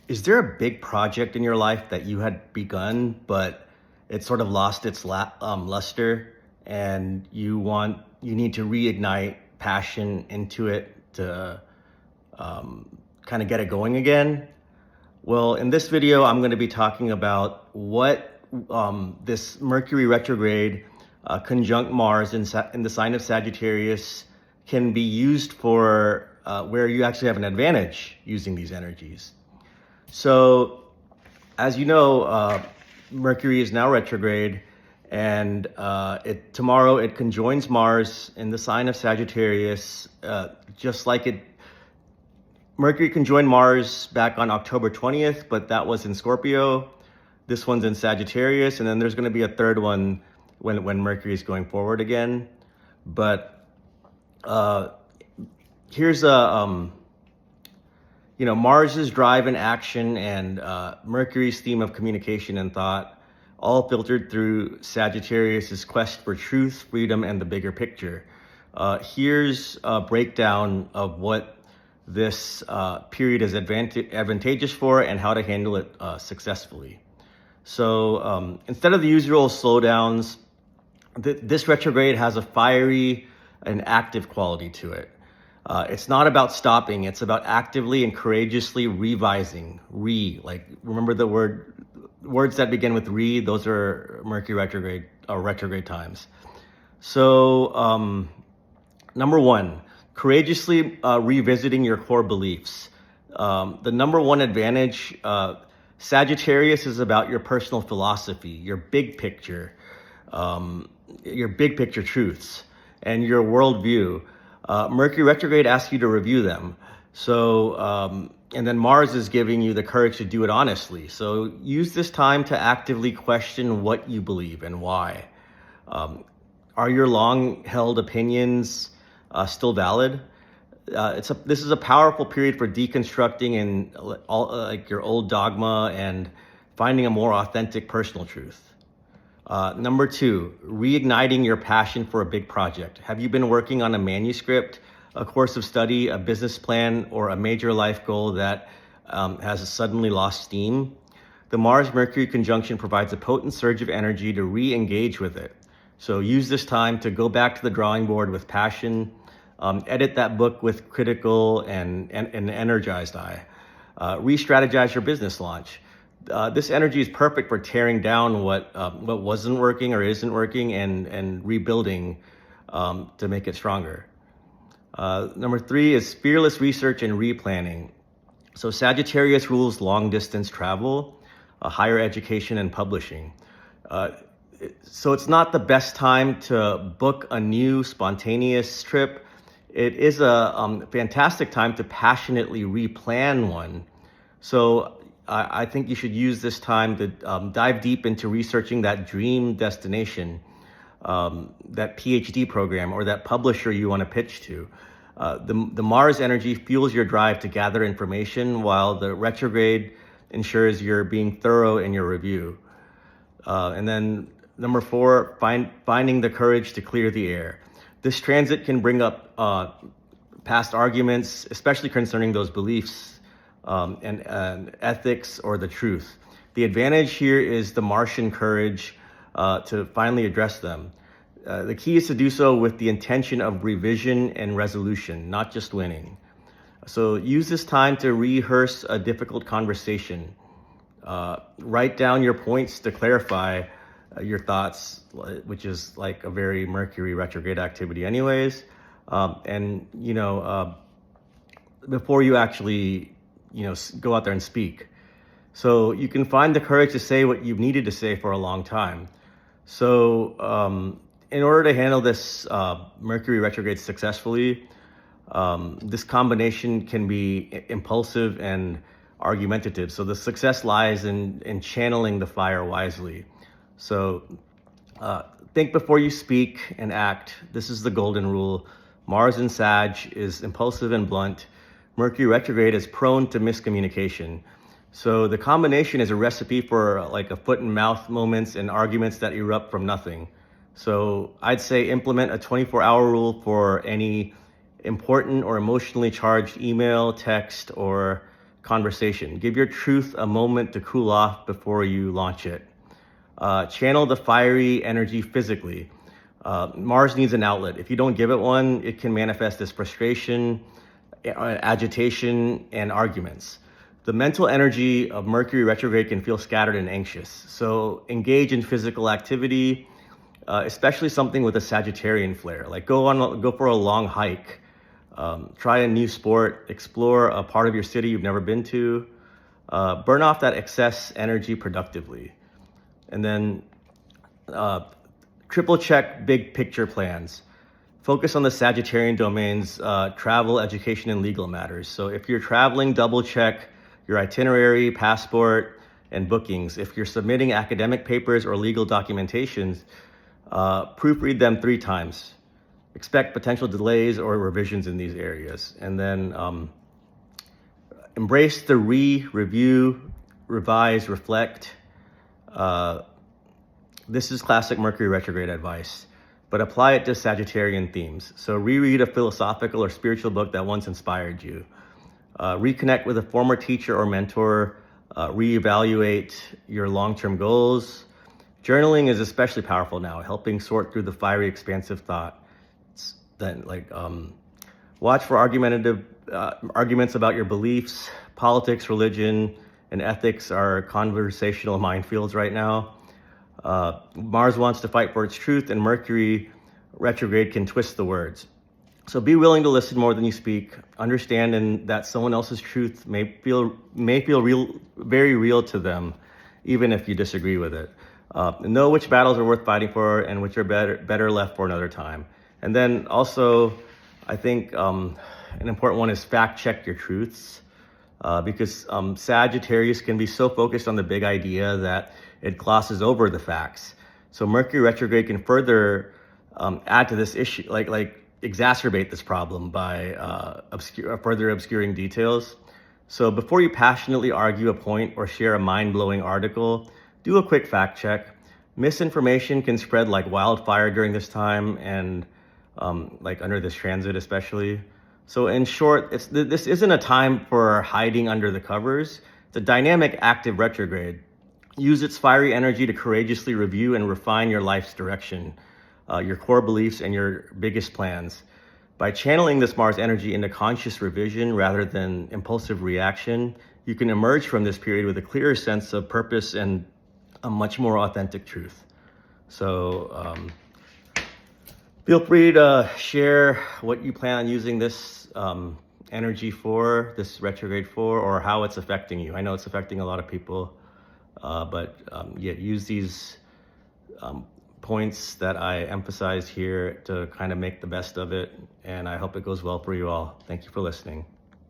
Is there a big project in your life that you had begun, but it sort of lost its luster, and you need to reignite passion into it to kind of get it going again? Well, in this video, I'm going to be talking about what this Mercury retrograde conjunct Mars in the sign of Sagittarius can be used for, where you actually have an advantage using these energies. So, as you know, Mercury is now retrograde, and tomorrow it conjoins Mars in the sign of Sagittarius, just like Mercury conjoined Mars back on October 20th, but that was in Scorpio. This one's in Sagittarius, and then there's going to be a third one when Mercury is going forward again. But here's Mars's drive and action, and Mercury's theme of communication and thought, all filtered through Sagittarius's quest for truth, freedom, and the bigger picture. Here's a breakdown of what this period is advantageous for and how to handle it successfully. So instead of the usual slowdowns, this retrograde has a fiery and active quality to it. It's not about stopping, it's about actively and courageously revising. Remember the words that begin with re, those are Mercury retrograde or retrograde times. So number one, courageously revisiting your core beliefs. The number one advantage, Sagittarius is about your personal philosophy, your big picture truths, and your worldview. Mercury retrograde asks you to review them. So, and then Mars is giving you the courage to do it honestly. So use this time to actively question what you believe and why. Are your long-held opinions still valid? This is a powerful period for deconstructing and your old dogma and finding a more authentic personal truth. Number two, reigniting your passion for a big project. Have you been working on a manuscript, a course of study, a business plan, or a major life goal that has suddenly lost steam? The Mars-Mercury conjunction provides a potent surge of energy to re-engage with it. So use this time to go back to the drawing board with passion, edit that book with critical and energized eye, re-strategize your business launch. This energy is perfect for tearing down what wasn't working or isn't working and rebuilding to make it stronger. Number three is fearless research and replanning. So Sagittarius rules long distance travel, higher education, and publishing. So it's not the best time to book a new spontaneous trip. It is a fantastic time to passionately replan one. So I think you should use this time to dive deep into researching that dream destination, that PhD program, or that publisher you want to pitch to. The Mars energy fuels your drive to gather information, while the retrograde ensures you're being thorough in your review. And then number four, finding the courage to clear the air. This transit can bring up past arguments, especially concerning those beliefs and ethics or the truth. The advantage here is the Martian courage to finally address them. The key is to do so with the intention of revision and resolution, not just winning. So use this time to rehearse a difficult conversation. Write down your points to clarify your thoughts, which is like a very Mercury retrograde activity anyways. Before you actually go out there and speak. So you can find the courage to say what you've needed to say for a long time. So in order to handle this Mercury retrograde successfully, this combination can be impulsive and argumentative. So the success lies in channeling the fire wisely. So think before you speak and act. This is the golden rule. Mars in Sag is impulsive and blunt. Mercury retrograde is prone to miscommunication. So the combination is a recipe for like a foot and mouth moments and arguments that erupt from nothing. So I'd say implement a 24-hour rule for any important or emotionally charged email, text, or conversation. Give your truth a moment to cool off before you launch it. Channel the fiery energy physically. Mars needs an outlet. If you don't give it one, it can manifest as frustration, agitation, and arguments. The mental energy of Mercury retrograde can feel scattered and anxious. So engage in physical activity, especially something with a Sagittarian flair. Like go for a long hike, try a new sport, explore a part of your city you've never been to. Burn off that excess energy productively. And then triple check big picture plans. Focus on the Sagittarian domains, travel, education, and legal matters. So if you're traveling, double check your itinerary, passport, and bookings. If you're submitting academic papers or legal documentations, proofread them 3 times. Expect potential delays or revisions in these areas. And then embrace the review, revise, reflect. This is classic Mercury retrograde advice, but apply it to Sagittarian themes. So reread a philosophical or spiritual book that once inspired you. Reconnect with a former teacher or mentor. Reevaluate your long-term goals. Journaling is especially powerful now, helping sort through the fiery, expansive thought. Then, watch for arguments about your beliefs. Politics, religion, and ethics are conversational minefields right now. Mars wants to fight for its truth, and Mercury retrograde can twist the words. So be willing to listen more than you speak. Understand that someone else's truth may feel very real to them, even if you disagree with it. Know which battles are worth fighting for and which are better left for another time. And then also, I think an important one is fact check your truths, because Sagittarius can be so focused on the big idea that it glosses over the facts. So Mercury retrograde can further add to this issue, like exacerbate this problem by further obscuring details. So before you passionately argue a point or share a mind-blowing article, do a quick fact check. Misinformation can spread like wildfire during this time, and under this transit especially. So in short, this isn't a time for hiding under the covers. It's a dynamic, active retrograde. Use its fiery energy to courageously review and refine your life's direction, your core beliefs, and your biggest plans. By channeling this Mars energy into conscious revision rather than impulsive reaction, you can emerge from this period with a clearer sense of purpose and a much more authentic truth. So feel free to share what you plan on using this energy for, this retrograde for, or how it's affecting you. I know it's affecting a lot of people, but use these points that I emphasized here to kind of make the best of it. And I hope it goes well for you all. Thank you for listening.